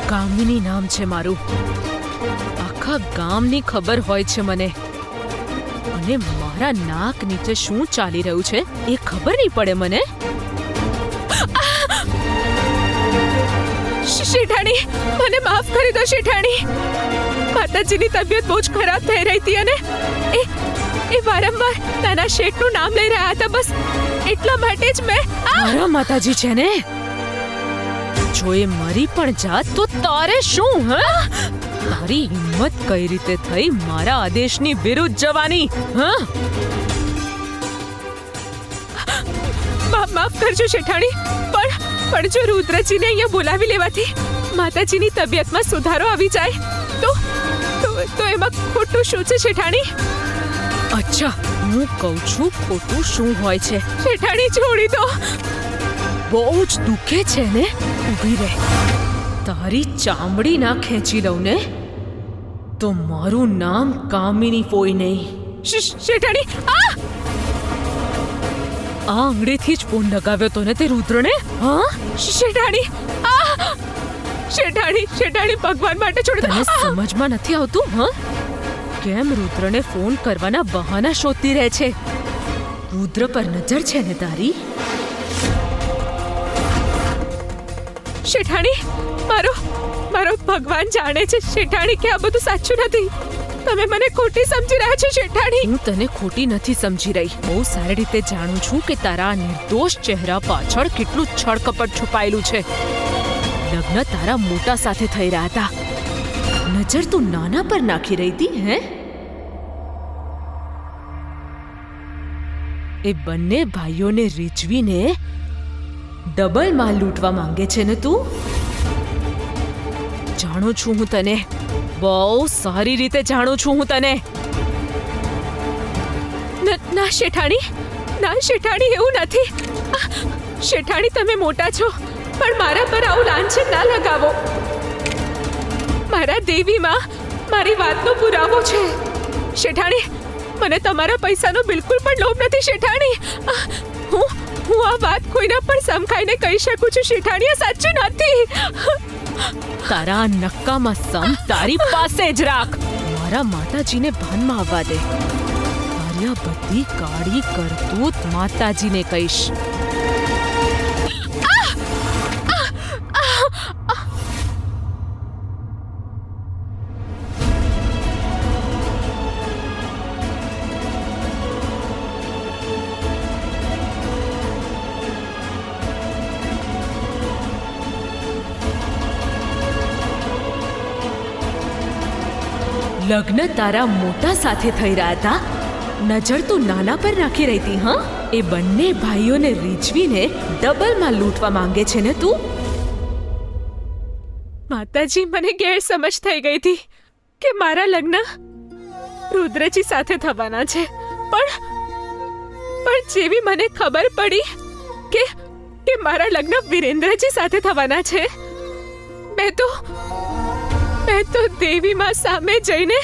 કામિની નામ છે મારું. આખા ગામની ખબર હોય છે મને, અને મારા નાક નીચે શું ચાલી રહ્યું છે એ ખબર નહીં પડે મને. શેઠાણી, મને માફ કરી દો શેઠાણી. માતાજીની તબિયત બહુ જ ખરાબ થઈ રહી હતી અને એ વારંવાર નાના શેઠનું નામ લઈ રહ્યા હતા. બસ એટલા માટે જ મેં મારા માતાજી છે ને, જો એ મરી પણ જાત તો તારે શું? તારી હિંમત કઈ રીતે થઈ મારા આદેશની વિરુદ્ધ જવાની? માફ કરજો શેઠાણી, પણ જો રુદ્રજીને અહીંયા બોલાવી લેવાથી માતાજીની તબિયતમાં સુધારો આવી જાય તો એમાં ખોટું શું છે શેઠાણી? અચ્છા, હું કહું છું ખોટું શું હોય છે. શેઠાણી છોડી દો. બહુ જ દુખે છે ને? ઊભી રહે, તારી ચામડી ના ખેંચી લઉં ને તો મારું નામ કામિની કોઈ નહીં. શેઠાણી, આ આંગળીથી જ ફોન લગાવ્યો તો ને તે રુદ્રને? હા શેઠાણી, આ શેઠાણી ભગવાન માટે છોડી દો. સમજમાં નથી આવતું કેમ રુદ્રને ફોન કરવાના બહાના શોધતી રહે છે? રુદ્ર પર નજર છે ને તારી? શેઠાણી, મારો ભગવાન જાણે છે શેઠાણી કે આ બધું સાચું નથી. તમે મને ખોટી સમજી રહ્યા છો શેઠાણી. હું તને ખોટી નથી સમજી રહી. બહુ સારી રીતે જાણું છું કે તારા નિર્દોષ ચહેરા પાછળ કેટલું છળકપટ છુપાયેલું છે. લગ્ન તારા મોટા સાથે થઈ રહ્યા હતા, નજર તું નાના પર નાખી રહી હતી. હે, એ બંને ભાઈઓને રીઝવીને ડબલ માલ લૂંટવા માંગે છે ને તું? જાણું છું હું તને, બહુ સારી રીતે જાણું છું હું તને. ના શેઠાણી, એવું નથી. શેઠાણી, તમે મોટા છો, પણ મારા પર આવું લાંછન ના લગાવો. મારા દેવીમાં મારી વાતનો પુરાવો છે. શેઠાણી, મને તમારા પૈસાનો બિલકુલ પણ લોભ નથી શેઠાણી. હું આ વાત કોઈના પણ સમખાઈને કહી શકું છું શેઠાણી, આ સાચું નથી. તારા નક્કામાં સમ તારી પાસે જ રાખ. મારા માતાજીને ભાનમાં આવવા દે. તારી આ બધી કાળી કરતૂત માતાજીને કહીશ. લગ્ન તારા મોટા સાથે થઈ રહ્યા હતા, નજર તું નાના પર નાખી રહી હતી. હા, એ બંને ભાઈઓને રીઝવીને ડબલમાં લૂંટવા માંગે છે ને તું? માતાજી, મને ગેરસમજ થઈ ગઈ હતી કે મારા લગ્ન રુદ્રજી સાથે થવાના છે, પણ જેવી મને ખબર પડી કે મારા લગ્ન વિરેન્દ્રજી સાથે થવાના છે, મેં તો દેવી માં સામે જઈને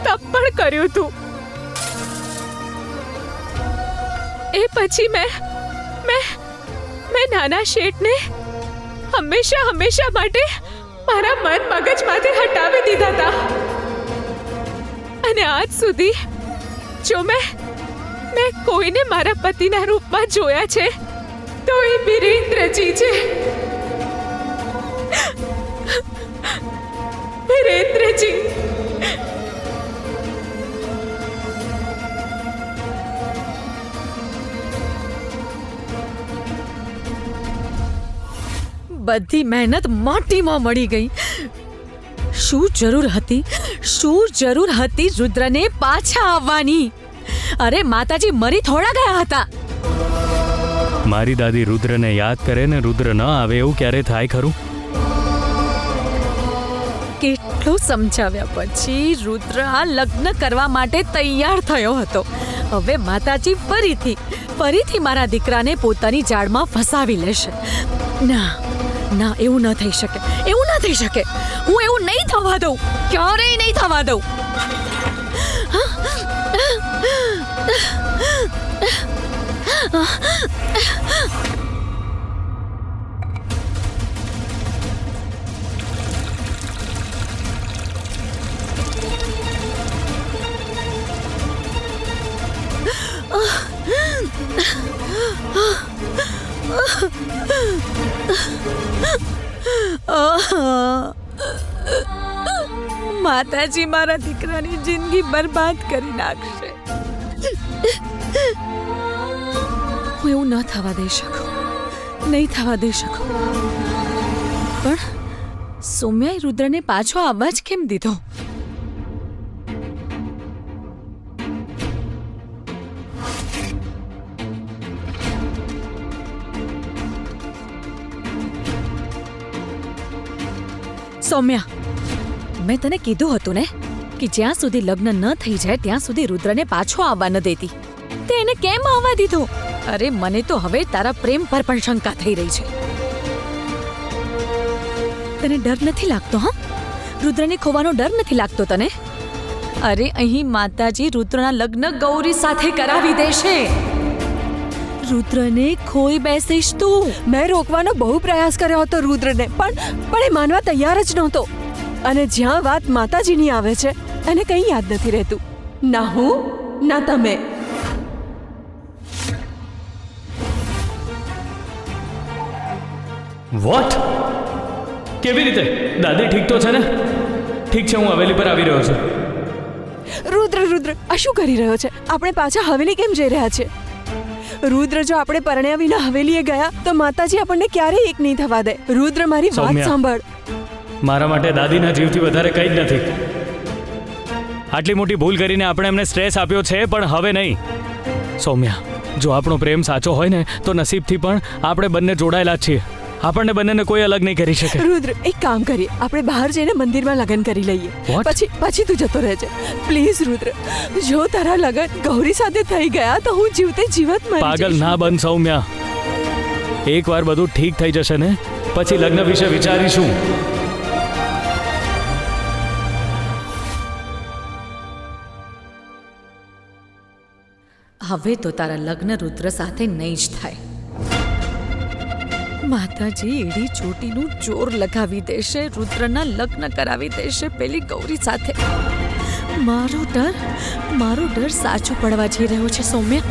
તપ પણ કર્યું હતું. એ પછી મેં નાના શેઠને હંમેશા માટે મારા મન મગજમાંથી હટાવી દીધા હતા. અને આજ સુધી જો મેં કોઈને મારા પતિના રૂપમાં જોયા છે તો એ વિરેન્દ્રજી છે. વિરેન્દ્રજી, બધી મહેનત માટીમાં મળી ગઈ. શું જરૂર હતી રુદ્રને પાછા આવવાની? અરે માતાજી મરી થોડા ગયા હતા. મારી દાદી રુદ્રને યાદ કરે ને રુદ્ર ન આવે એવું ક્યારે થાય ખરું? કેટલું સમજાવ્યા પછી રુદ્ર આ લગ્ન કરવા માટે તૈયાર થયો હતો. હવે માતાજી ફરીથી મારા દીકરાને પોતાની જાળમાં ફસાવી લેશે. ના, એવું ન થઈ શકે. હું એવું નહીં થવા દઉં, ક્યારેય નહીં થવા દઉં. માતાજી મારા દીકરાની જિંદગી બરબાદ કરી નાખશે. હું એવું ન થવા દઈ શકું, નહીં થવા દઈ શકું. પણ સૌમ્યાએ રુદ્રને પાછો આવવા જ કેમ દીધો? સૌમ્યા, મેં તને કીધું હતું ને કે જ્યાં સુધી લગ્ન ન થઈ જાય ત્યાં સુધી રુદ્રને પાછો આવવા ન દેતી. તે એને કેમ આવવા દીધો? અરે મને તો હવે તારા પ્રેમ પર પણ શંકા થઈ રહી છે. તને ડર નથી લાગતો? હા, રુદ્રને ખોવાનો ડર નથી લાગતો તને? અરે અહીં માતાજી રુદ્રના લગ્ન ગૌરી સાથે કરાવી દેશે. રુદ્રને ખોઈ બેસીશ તું. મેં રોકવાનો બહુ પ્રયાસ કર્યો હતો રુદ્રને, પણ એ માનવા તૈયાર જ નહોતો. અને જ્યાં વાત માતાજીની આવે છે એને કંઈ યાદ નથી રહેતું. ના હું ના તમે. વોટ? કેવી રીતે? દાદી ઠીક તો છે ને? ઠીક છે, હું હવેલી પર આવી રહ્યો છું. રુદ્ર આ શું કરી રહ્યો છે? આપણે પાછા હવેલી કેમ જઈ રહ્યા છે? રુદ્ર, જો આપણે પરણ્યા વિના હવેલીએ ગયા તો માતાજી આપણને ક્યારેય એક નહીં થવા દે. રુદ્ર, મારી વાત સૌમ્યા, સાંભળ. મારા માટે દાદીના જીવથી વધારે કંઈ જ નથી. આટલી મોટી ભૂલ કરીને આપણે એમને સ્ટ્રેસ આપ્યો છે, પણ હવે નહીં. સૌમ્યા, જો આપણો પ્રેમ સાચો હોય ને તો નસીબથી પણ આપણે બંને જોડાયેલા જ છીએ. આપણને બંનેને કોઈ અલગ નહીં કરી શકે. રુદ્ર, એક કામ કરીએ, આપણે બહાર જઈને મંદિરમાં લગ્ન કરી લઈએ. What? પછી તું જતો રહેજે પ્લીઝ. રુદ્ર, જો તારા લગ્ન ગૌરી સાથે થઈ ગયા તો હું જીવતે જીવત મરી પાગલ જઈશ. ના બન સૌમ્યા. એકવાર બધું ઠીક થઈ જશે ને પછી લગ્ન વિશે વિચારીશું. હવે તો તારા લગ્ન રુદ્ર સાથે નહીં જ થાય. માતાજી એડી ચોટીનું જોર લગાવી દેશે, રુદ્રના લગ્ન કરાવી દેશે પેલી ગૌરી સાથે. મારો ડર સાચો પડવા જઈ રહ્યો છે સૌમ્યા.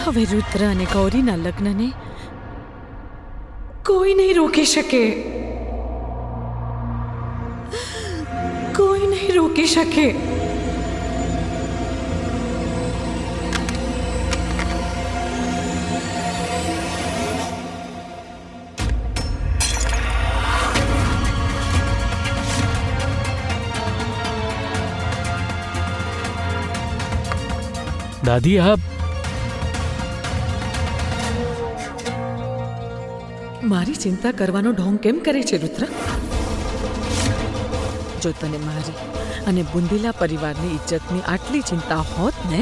હવે રુદ્ર અને ગૌરીના લગ્નને કોઈ નહીં રોકી શકે. કોઈ નહીં રોકી શકે. દાદી, આ મારી ચિંતા કરવાનો ઢોંગ કેમ કરે છે રુદ્ર? જો તને મારી અને બુંદીલા પરિવારની ઇજ્જતની આટલી ચિંતા હોત ને